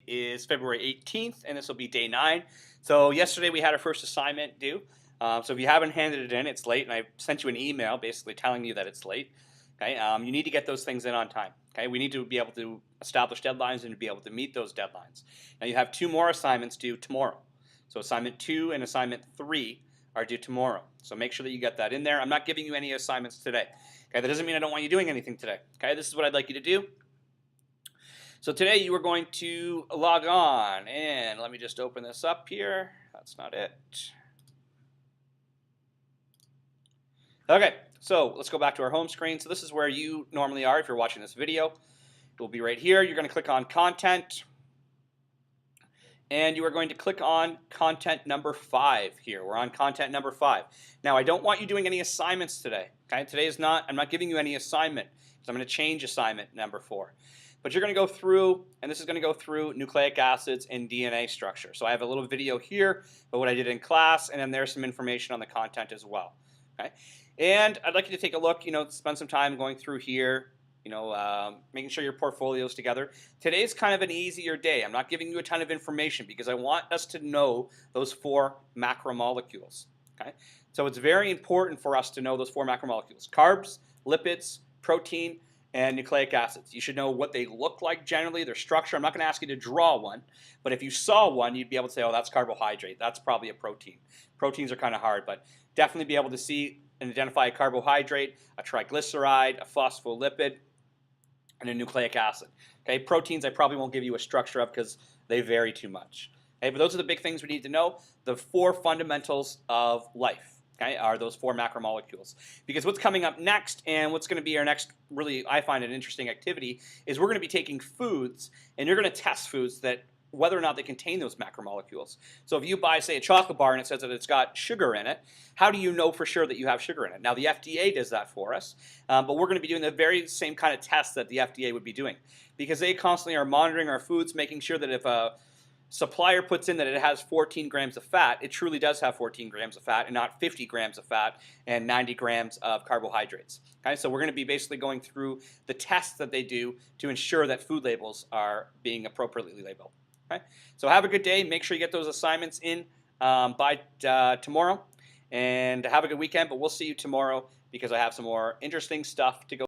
Is February 18th, and this will be day 9. So yesterday we had our first assignment due. So if you haven't handed it in, it's late, and I sent you an email basically telling you that it's late. Okay, you need to get those things in on time. Okay, we need to be able to establish deadlines and to be able to meet those deadlines. Now you have 2 more assignments due tomorrow. So assignment 2 and assignment 3 are due tomorrow. So make sure that you get that in there. I'm not giving you any assignments today. Okay, that doesn't mean I don't want you doing anything today. Okay, this is what I'd like you to do. So today you are going to log on, and let me just open this up here. That's not it. Okay, so let's go back to our home screen. So this is where you normally are if you're watching this video. It will be right here. You're going to click on content, and you are going to click on content number 5 here. We're on content number 5. Now I don't want you doing any assignments today. Okay, today is not, I'm not giving you any assignment, because I'm going to change assignment number 4. But you're going to go through, and this is going to go through nucleic acids and DNA structure. So I have a little video here about what I did in class, and then there's some information on the content as well. Okay, and I'd like you to take a look. Spend some time going through here. Making sure your portfolio's together. Today's kind of an easier day. I'm not giving you a ton of information because I want us to know those 4 macromolecules. Okay, so it's very important for us to know those 4 macromolecules: carbs, lipids, protein, and nucleic acids. You should know what they look like generally, their structure. I'm not going to ask you to draw one, but if you saw one, you'd be able to say, oh, that's carbohydrate. That's probably a protein. Proteins are kind of hard, but definitely be able to see and identify a carbohydrate, a triglyceride, a phospholipid, and a nucleic acid. Okay, proteins I probably won't give you a structure of because they vary too much. Okay, but those are the big things we need to know. The 4 fundamentals of life. Okay, are those 4 macromolecules. Because what's coming up next, and what's going to be our next, really, I find an interesting activity, is we're going to be taking foods, and you're going to test foods that whether or not they contain those macromolecules. So if you buy, say, a chocolate bar and it says that it's got sugar in it, how do you know for sure that you have sugar in it? Now, the FDA does that for us, but we're going to be doing the very same kind of tests that the FDA would be doing, because they constantly are monitoring our foods, making sure that if a supplier puts in that it has 14 grams of fat, it truly does have 14 grams of fat and not 50 grams of fat and 90 grams of carbohydrates. Okay, so we're going to be basically going through the tests that they do to ensure that food labels are being appropriately labeled. Okay, so have a good day. Make sure you get those assignments in by tomorrow, and have a good weekend. But we'll see you tomorrow because I have some more interesting stuff to go